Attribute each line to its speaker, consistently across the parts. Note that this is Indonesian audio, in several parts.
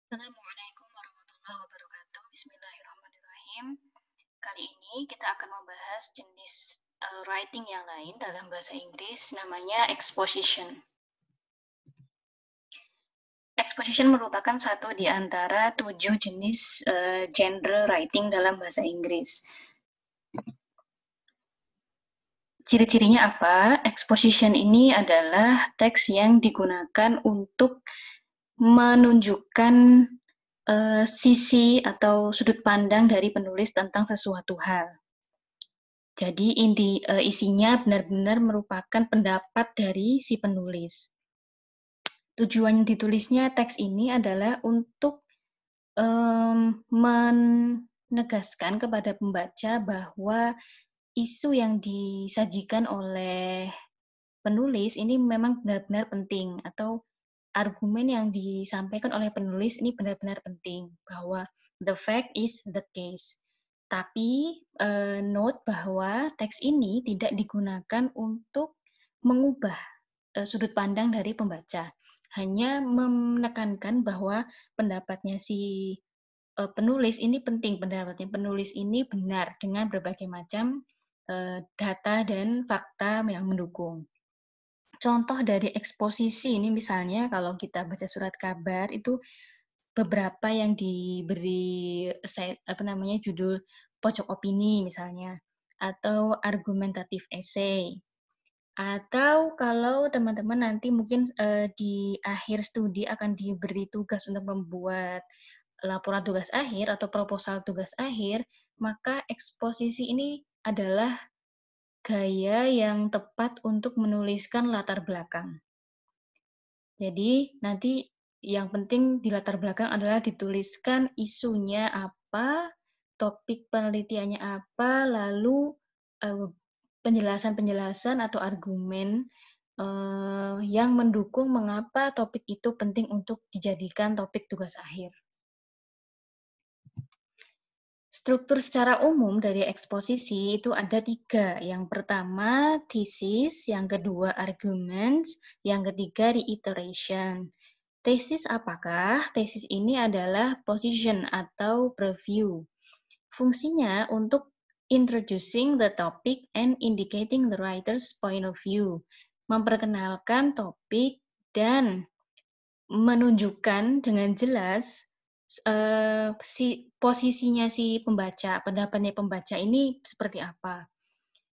Speaker 1: Assalamualaikum warahmatullahi wabarakatuh. Bismillahirrahmanirrahim. Kali ini kita akan membahas jenis writing yang lain dalam bahasa Inggris, namanya exposition. Exposition merupakan satu di antara 7 jenis genre writing dalam bahasa Inggris. Ciri-cirinya apa? Exposition ini adalah teks yang digunakan untuk menunjukkan sisi atau sudut pandang dari penulis tentang sesuatu hal. Jadi isinya benar-benar merupakan pendapat dari si penulis. Tujuan ditulisnya teks ini adalah untuk menegaskan kepada pembaca bahwa isu yang disajikan oleh penulis ini memang benar-benar penting, atau argumen yang disampaikan oleh penulis ini benar-benar penting, bahwa the fact is the case. Tapi note bahwa teks ini tidak digunakan untuk mengubah sudut pandang dari pembaca. Hanya menekankan bahwa pendapatnya si penulis ini penting, pendapatnya penulis ini benar dengan berbagai macam data dan fakta yang mendukung. Contoh dari eksposisi ini misalnya kalau kita baca surat kabar itu beberapa yang diberi judul pojok opini misalnya, atau argumentatif essay. Atau kalau teman-teman nanti mungkin di akhir studi akan diberi tugas untuk membuat laporan tugas akhir atau proposal tugas akhir, maka eksposisi ini adalah gaya yang tepat untuk menuliskan latar belakang. Jadi nanti yang penting di latar belakang adalah dituliskan isunya apa, topik penelitiannya apa, lalu penjelasan-penjelasan atau argumen yang mendukung mengapa topik itu penting untuk dijadikan topik tugas akhir. Struktur secara umum dari eksposisi itu ada 3. Yang pertama, thesis, yang kedua, arguments, yang ketiga, reiteration. Tesis apakah? Tesis ini adalah position atau preview. Fungsinya untuk introducing the topic and indicating the writer's point of view. Memperkenalkan topik dan menunjukkan dengan jelas posisinya si pembaca, pendapatnya pembaca ini seperti apa.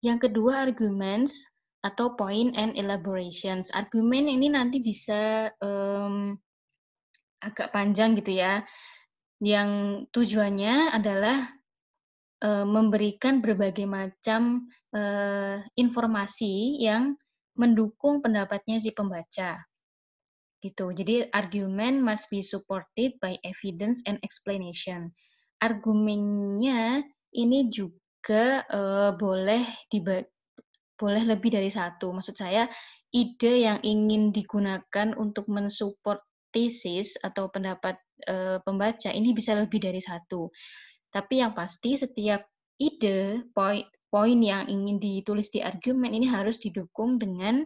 Speaker 1: Yang kedua, arguments atau point and elaborations. Argumen ini nanti bisa agak panjang gitu ya, yang tujuannya adalah memberikan berbagai macam informasi yang mendukung pendapatnya si pembaca. Gitu. Jadi argument must be supported by evidence and explanation. Argumennya ini juga boleh lebih dari satu. Maksud saya, ide yang ingin digunakan untuk mensupport tesis atau pendapat pembaca ini bisa lebih dari satu. Tapi yang pasti setiap ide, poin yang ingin ditulis di argumen ini harus didukung dengan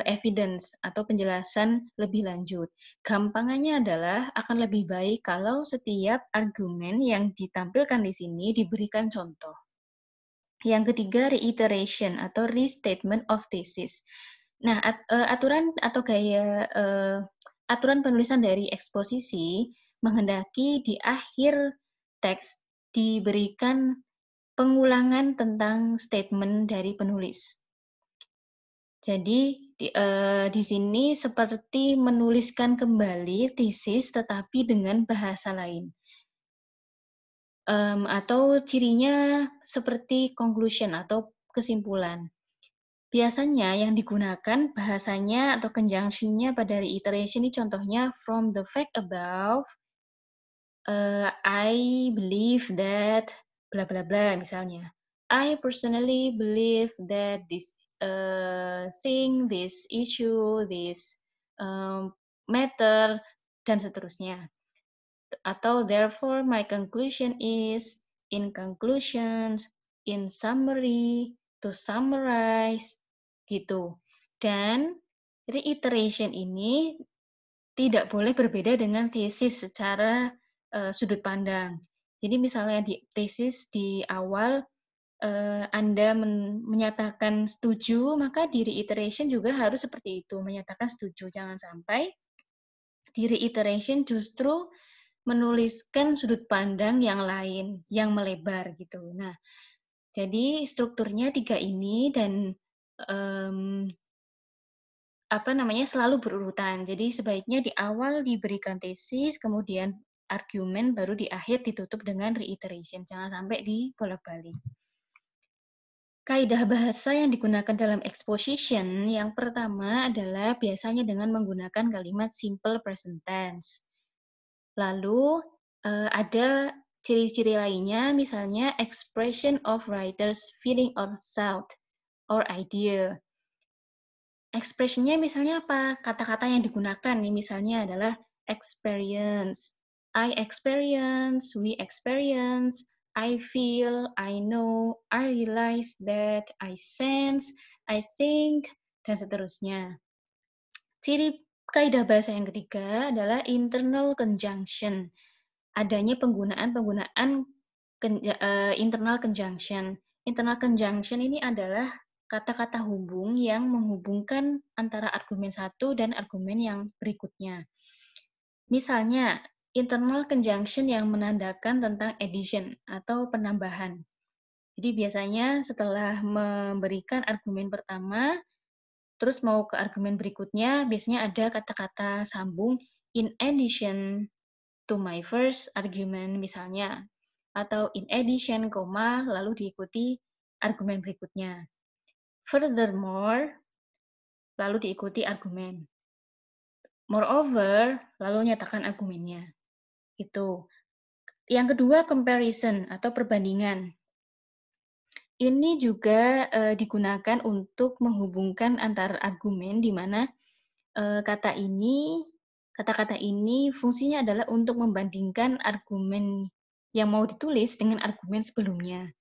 Speaker 1: evidence atau penjelasan lebih lanjut. Gampangannya adalah akan lebih baik kalau setiap argumen yang ditampilkan di sini diberikan contoh. Yang ketiga, reiteration atau restatement of thesis. Nah, aturan atau gaya aturan penulisan dari eksposisi menghendaki di akhir teks diberikan pengulangan tentang statement dari penulis. Jadi di sini seperti menuliskan kembali tesis tetapi dengan bahasa lain. Atau cirinya seperti conclusion atau kesimpulan. Biasanya yang digunakan bahasanya atau conjunction-nya pada reiteration ini contohnya from the fact above, I believe that bla bla bla misalnya. I personally believe that this thing, this issue, this matter, dan seterusnya. Atau therefore my conclusion is, in conclusions, in summary, to summarize, gitu. Dan reiteration ini tidak boleh berbeda dengan tesis secara sudut pandang. Jadi misalnya di tesis di awal Anda menyatakan setuju, maka di reiteration juga harus seperti itu, menyatakan setuju. Jangan sampai di reiteration justru menuliskan sudut pandang yang lain, yang melebar gitu. Nah, jadi strukturnya 3 ini dan um, selalu berurutan. Jadi sebaiknya di awal diberikan tesis, kemudian argumen, baru di akhir ditutup dengan reiteration. Jangan sampai dibolak-balik. Kaidah bahasa yang digunakan dalam exposition yang pertama adalah biasanya dengan menggunakan kalimat simple present tense. Lalu ada ciri-ciri lainnya, misalnya expression of writer's feeling or thought or idea. Expression-nya misalnya apa? Kata-kata yang digunakan nih misalnya adalah experience, I experience, we experience, I feel, I know, I realize that, I sense, I think, dan seterusnya. Ciri kaidah bahasa yang ketiga adalah internal conjunction. Adanya penggunaan internal conjunction. Internal conjunction ini adalah kata-kata hubung yang menghubungkan antara argumen satu dan argumen yang berikutnya. Misalnya, internal conjunction yang menandakan tentang addition atau penambahan. Jadi biasanya setelah memberikan argumen pertama, terus mau ke argumen berikutnya, biasanya ada kata-kata sambung in addition to my first argument misalnya, atau in addition, lalu diikuti argumen berikutnya. Furthermore, lalu diikuti argumen. Moreover, lalu nyatakan argumennya. Itu. Yang kedua, comparison atau perbandingan. Ini juga digunakan untuk menghubungkan antar argumen di mana kata-kata ini fungsinya adalah untuk membandingkan argumen yang mau ditulis dengan argumen sebelumnya.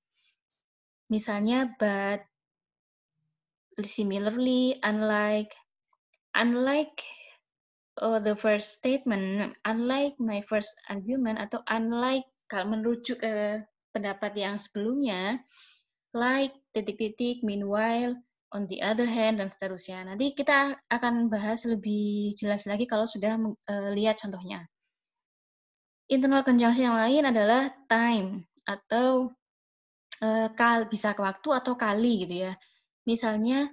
Speaker 1: Misalnya, but similarly, unlike the first statement, unlike my first argument, atau unlike kalau merujuk ke pendapat yang sebelumnya, like, titik-titik, meanwhile, on the other hand, dan seterusnya. Nanti kita akan bahas lebih jelas lagi kalau sudah lihat contohnya. Internal conjunction yang lain adalah time, atau bisa ke waktu atau kali gitu ya. Misalnya,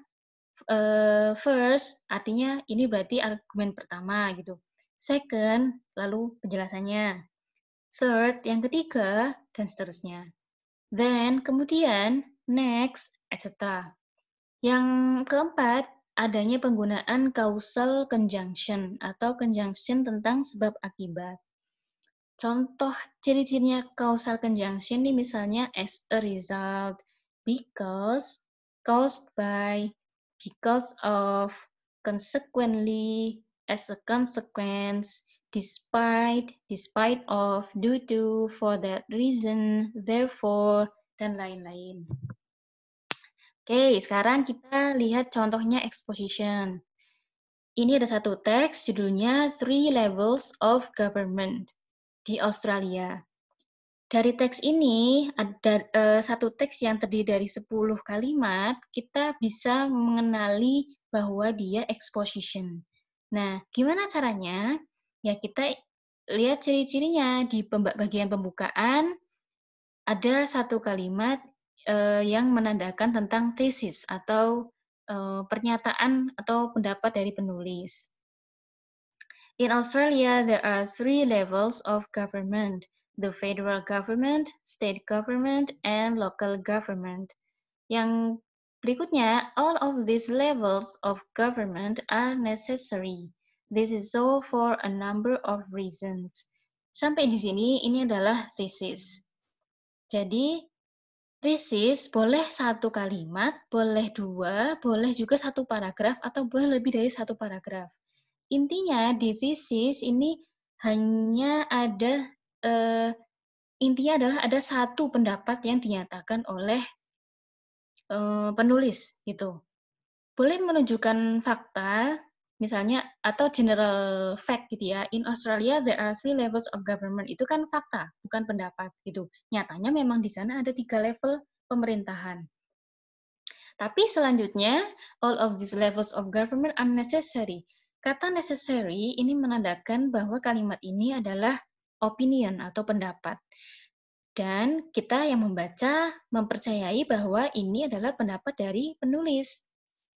Speaker 1: first artinya ini berarti argumen pertama gitu. Second, lalu penjelasannya. Third, yang ketiga, dan seterusnya. Then, kemudian, next, etc. Yang keempat, adanya penggunaan causal conjunction atau conjunction tentang sebab akibat. Contoh ciri-cirinya causal conjunction ini misalnya as a result, because, caused by, because of, consequently, as a consequence, despite of, due to, for that reason, therefore, dan lain-lain. Oke, sekarang kita lihat contohnya exposition. Ini ada satu teks judulnya Three Levels of Government di Australia. Dari teks ini, ada satu teks yang terdiri dari 10 kalimat, kita bisa mengenali bahwa dia exposition. Nah, gimana caranya? Ya, kita lihat ciri-cirinya di bagian pembukaan, ada satu kalimat yang menandakan tentang tesis atau pernyataan atau pendapat dari penulis. In Australia, there are 3 levels of government: the federal government, state government, and local government. Yang berikutnya, all of these levels of government are necessary. This is so for a number of reasons. Sampai di sini, ini adalah tesis. Jadi, tesis boleh satu kalimat, boleh dua, boleh juga satu paragraf, atau boleh lebih dari satu paragraf. Intinya di tesis ini hanya ada intinya adalah ada satu pendapat yang dinyatakan oleh penulis gitu. Boleh menunjukkan fakta, Misalnya, atau general fact gitu ya, in Australia there are 3 levels of government. Itu kan fakta, bukan pendapat gitu. Nyatanya memang di sana ada 3 level pemerintahan. Tapi selanjutnya, all of these levels of government are necessary. Kata necessary ini menandakan bahwa kalimat ini adalah opinion atau pendapat. Dan kita yang membaca mempercayai bahwa ini adalah pendapat dari penulis.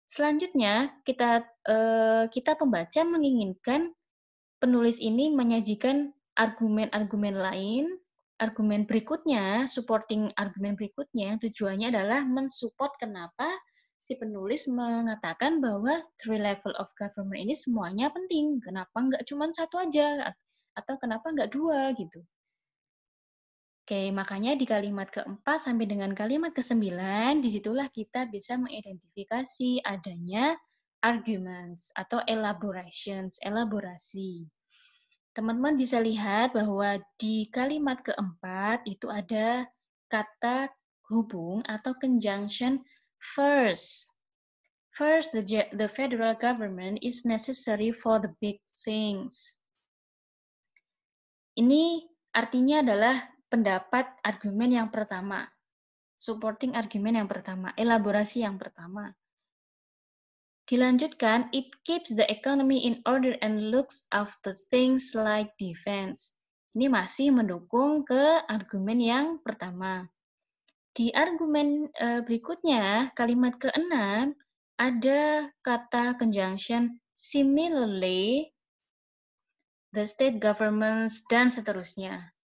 Speaker 1: Selanjutnya, kita pembaca menginginkan penulis ini menyajikan argumen-argumen lain, argumen berikutnya, supporting argumen berikutnya, tujuannya adalah mensupport kenapa si penulis mengatakan bahwa 3 level of government ini semuanya penting. Kenapa nggak cuma satu aja? Atau kenapa nggak 2 gitu. Oke, makanya di kalimat keempat sampai dengan kalimat ke-9, disitulah kita bisa mengidentifikasi adanya arguments atau elaborasi. Teman-teman bisa lihat bahwa di kalimat keempat itu ada kata hubung atau conjunction first. First, the federal government is necessary for the big things. Ini artinya adalah pendapat argumen yang pertama, supporting argumen yang pertama, elaborasi yang pertama. Dilanjutkan, it keeps the economy in order and looks after things like defense. Ini masih mendukung ke argumen yang pertama. Di argumen berikutnya, kalimat ke-6, ada kata conjunction similarly, the state governments, dan seterusnya.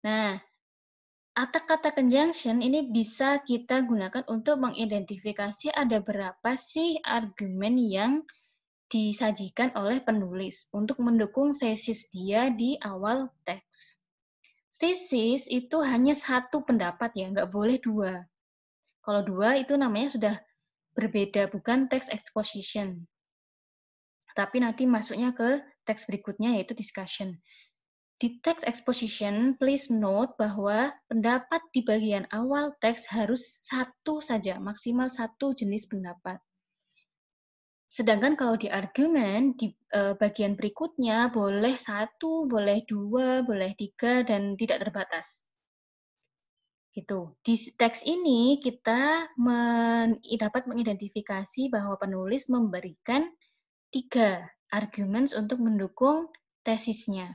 Speaker 1: Nah, kata conjunction ini bisa kita gunakan untuk mengidentifikasi ada berapa sih argumen yang disajikan oleh penulis untuk mendukung tesis dia di awal teks. Tesis itu hanya satu pendapat ya, nggak boleh 2. Kalau 2 itu namanya sudah berbeda, bukan text exposition. Tapi nanti masuknya ke teks berikutnya yaitu discussion. Di text exposition, please note bahwa pendapat di bagian awal teks harus satu saja, maksimal satu jenis pendapat. Sedangkan kalau di argumen, di bagian berikutnya boleh 1, boleh 2, boleh 3, dan tidak terbatas. Gitu. Di teks ini kita dapat mengidentifikasi bahwa penulis memberikan 3 arguments untuk mendukung tesisnya.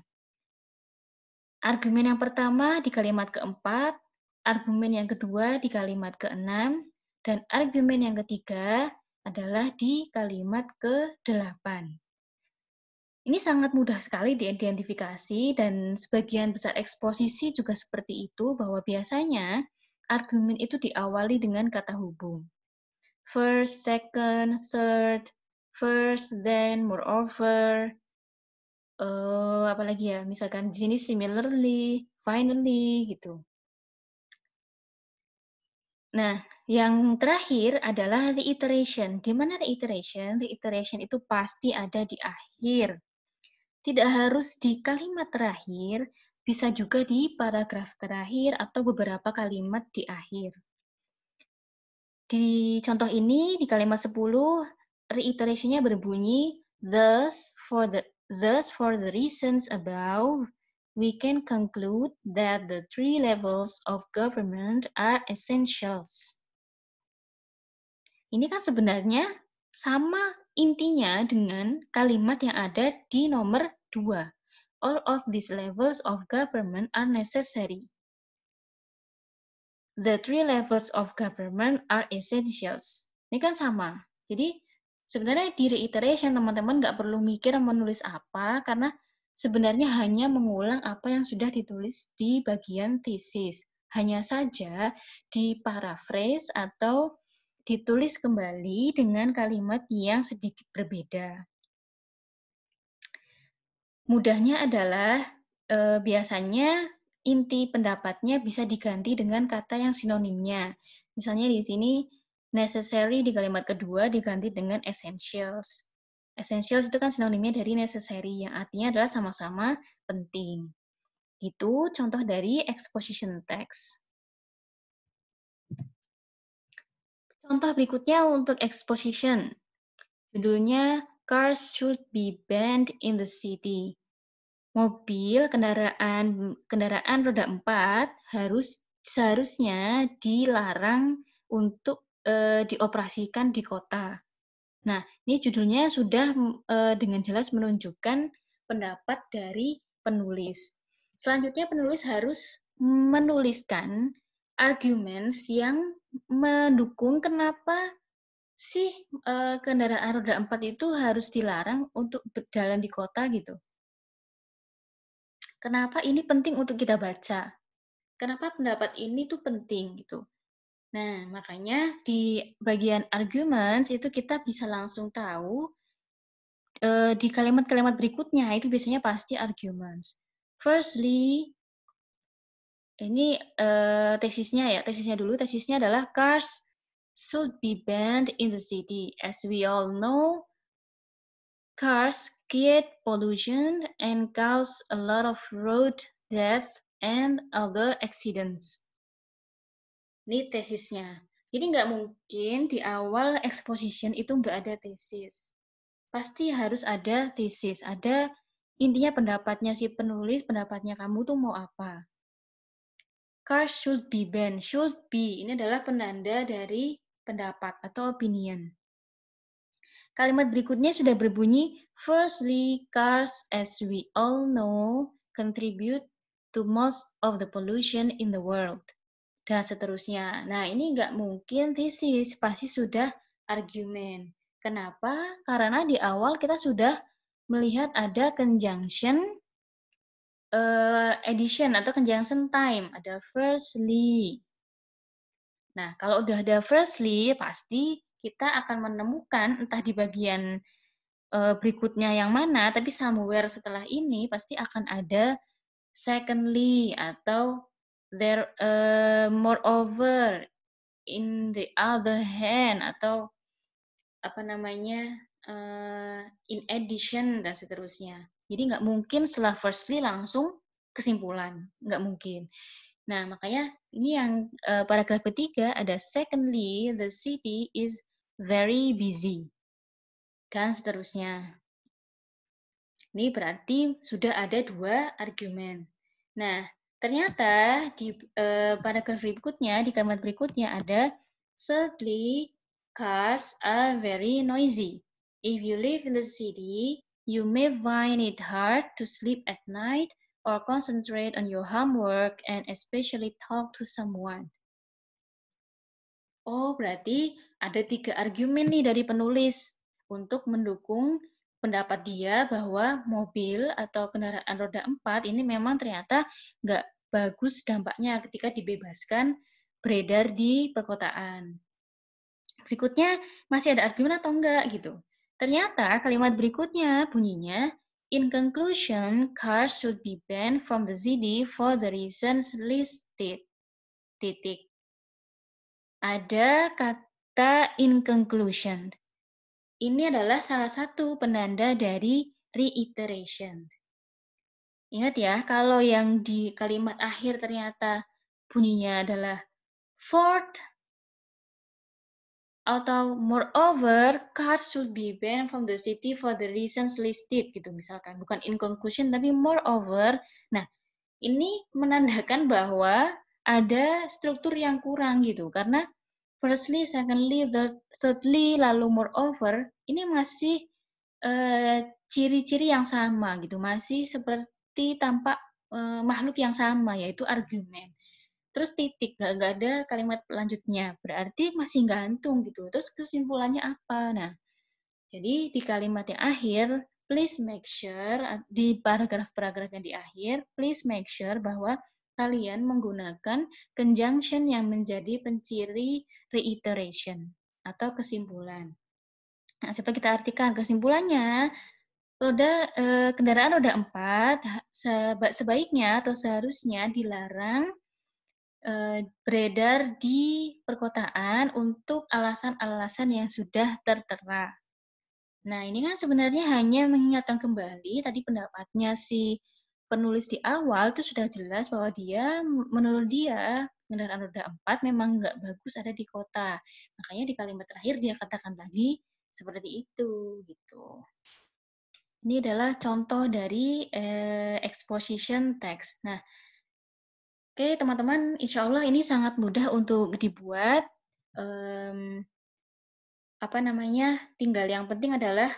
Speaker 1: Argumen yang pertama di kalimat keempat, argumen yang kedua di kalimat keenam, dan argumen yang ketiga adalah di kalimat ke-8. Ini sangat mudah sekali diidentifikasi dan sebagian besar eksposisi juga seperti itu bahwa biasanya argumen itu diawali dengan kata hubung. First, second, third, first, then, moreover, apalagi ya, misalkan di sini similarly, finally, gitu. Nah, yang terakhir adalah reiteration. Di mana reiteration? Reiteration itu pasti ada di akhir. Tidak harus di kalimat terakhir, bisa juga di paragraf terakhir atau beberapa kalimat di akhir. Di contoh ini, di kalimat 10, reiteration-nya berbunyi, thus for the reasons above, we can conclude that the 3 levels of government are essentials. Ini kan sebenarnya sama intinya dengan kalimat yang ada di nomor 2. All of these levels of government are necessary. The 3 levels of government are essentials. Ini kan sama. Jadi sebenarnya di reiteration teman-teman nggak perlu mikir menulis apa, karena sebenarnya hanya mengulang apa yang sudah ditulis di bagian thesis. Hanya saja di paraphrase atau ditulis kembali dengan kalimat yang sedikit berbeda. Mudahnya adalah biasanya inti pendapatnya bisa diganti dengan kata yang sinonimnya. Misalnya di sini necessary di kalimat kedua diganti dengan essentials. Essentials itu kan sinonimnya dari necessary yang artinya adalah sama-sama penting. Gitu contoh dari exposition text. Contoh berikutnya untuk exposition. Judulnya cars should be banned in the city. Mobil, kendaraan roda 4 seharusnya dilarang untuk, dioperasikan di kota. Nah, ini judulnya sudah, dengan jelas menunjukkan pendapat dari penulis. Selanjutnya penulis harus menuliskan arguments yang mendukung kenapa sih, kendaraan roda 4 itu harus dilarang untuk berjalan di kota gitu. Kenapa ini penting untuk kita baca? Kenapa pendapat ini tuh penting gitu. Nah, makanya di bagian arguments itu kita bisa langsung tahu di kalimat-kalimat berikutnya itu biasanya pasti arguments. Firstly, ini tesisnya dulu. Tesisnya adalah cars should be banned in the city. As we all know, cars create pollution and cause a lot of road deaths and other accidents. Ini tesisnya. Jadi nggak mungkin di awal exposition itu nggak ada tesis. Pasti harus ada tesis, ada intinya pendapatnya si penulis, pendapatnya kamu tuh mau apa. Cars should be banned. Should be, ini adalah penanda dari pendapat atau opinion. Kalimat berikutnya sudah berbunyi, firstly, cars, as we all know, contribute to most of the pollution in the world. Dan seterusnya. Nah, ini nggak mungkin tesis, pasti sudah argumen. Kenapa? Karena di awal kita sudah melihat ada conjunction addition atau conjunction time, ada firstly. Nah, kalau udah ada firstly, pasti kita akan menemukan entah di bagian berikutnya yang mana, tapi somewhere setelah ini pasti akan ada secondly atau there moreover, in the other hand, atau apa namanya in addition dan seterusnya. Jadi nggak mungkin setelah firstly langsung kesimpulan, nggak mungkin. Nah, makanya ini yang paragraf ketiga ada secondly, the city is very busy dan seterusnya. Ini berarti sudah ada 2 argumen. Nah, ternyata di paragraf berikutnya, di kalimat berikutnya ada thirdly, cars are very noisy. If you live in the city, you may find it hard to sleep at night or concentrate on your homework and especially talk to someone. Oh, berarti ada 3 argumen nih dari penulis untuk mendukung pendapat dia bahwa mobil atau kendaraan roda 4 ini memang ternyata nggak bagus dampaknya ketika dibebaskan beredar di perkotaan. Berikutnya, masih ada argumen atau enggak gitu. Ternyata kalimat berikutnya bunyinya, in conclusion, cars should be banned from the city for the reasons listed. Titik. Ada kata in conclusion. Ini adalah salah satu penanda dari reiteration. Ingat ya, kalau yang di kalimat akhir ternyata bunyinya adalah fourth atau moreover, cars should be banned from the city for the reasons listed gitu misalkan. Bukan in conclusion tapi moreover. Nah, ini menandakan bahwa ada struktur yang kurang gitu karena firstly, secondly, thirdly, lalu moreover, ini masih ciri-ciri yang sama gitu, masih seperti tampak makhluk yang sama, yaitu argumen. Terus titik, nggak ada kalimat lanjutnya, berarti masih gantung gitu. Terus kesimpulannya apa? Nah, jadi di kalimat yang akhir, please make sure, di paragraf-paragraf yang di akhir, please make sure bahwa kalian menggunakan conjunction yang menjadi penciri reiteration atau kesimpulan. Nah, coba kita artikan kesimpulannya. Kendaraan roda 4 sebaiknya atau seharusnya dilarang beredar di perkotaan untuk alasan-alasan yang sudah tertera. Nah, ini kan sebenarnya hanya mengingatkan kembali tadi pendapatnya si penulis di awal itu sudah jelas bahwa menurut dia, kendaraan roda 4 memang nggak bagus ada di kota. Makanya di kalimat terakhir dia katakan lagi, Seperti itu, gitu. Ini adalah contoh dari exposition text. Nah, oke teman-teman, insya Allah ini sangat mudah untuk dibuat. Em, apa namanya? Tinggal yang penting adalah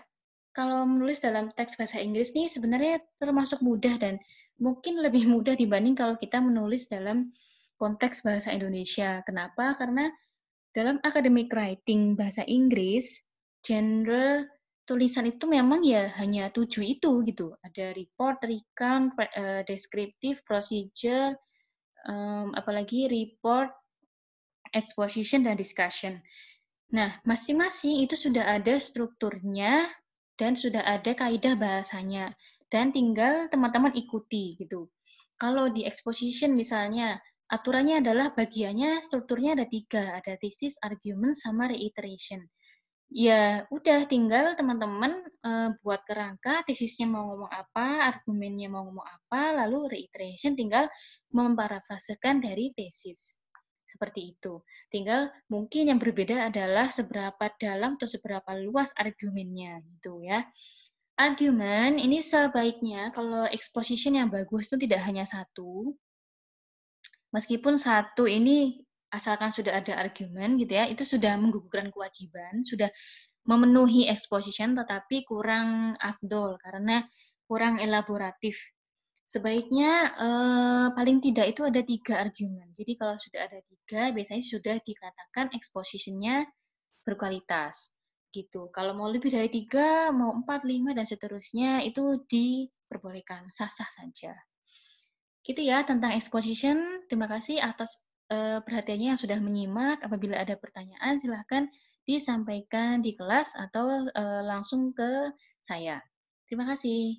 Speaker 1: kalau menulis dalam teks bahasa Inggris nih sebenarnya termasuk mudah dan mungkin lebih mudah dibanding kalau kita menulis dalam konteks bahasa Indonesia. Kenapa? Karena dalam academic writing bahasa Inggris, genre tulisan itu memang ya hanya 7 itu gitu. Ada report, recount, descriptive, procedure, apalagi report, exposition, dan discussion. Nah, masing-masing itu sudah ada strukturnya dan sudah ada kaidah bahasanya. Dan tinggal teman-teman ikuti gitu. Kalau di exposition misalnya, aturannya adalah bagiannya strukturnya ada 3, ada thesis, argument, sama reiteration. Ya udah tinggal teman-teman buat kerangka, tesisnya mau ngomong apa, argumennya mau ngomong apa, lalu reiteration tinggal memparafrasekan dari tesis. Seperti itu. Tinggal mungkin yang berbeda adalah seberapa dalam atau seberapa luas argumennya gitu ya. Argumen ini sebaiknya kalau exposition yang bagus itu tidak hanya satu, meskipun satu ini asalkan sudah ada argumen gitu ya, itu sudah menggugurkan kewajiban, sudah memenuhi exposition tetapi kurang afdol karena kurang elaboratif. Sebaiknya paling tidak itu ada 3 argumen. Jadi kalau sudah ada 3, biasanya sudah dikatakan exposition-nya berkualitas. Gitu. Kalau mau lebih dari 3, mau 4, 5, dan seterusnya, itu diperbolehkan, sah-sah saja. Gitu ya tentang exposition. Terima kasih atas perhatiannya yang sudah menyimak. Apabila ada pertanyaan, silahkan disampaikan di kelas atau langsung ke saya. Terima kasih.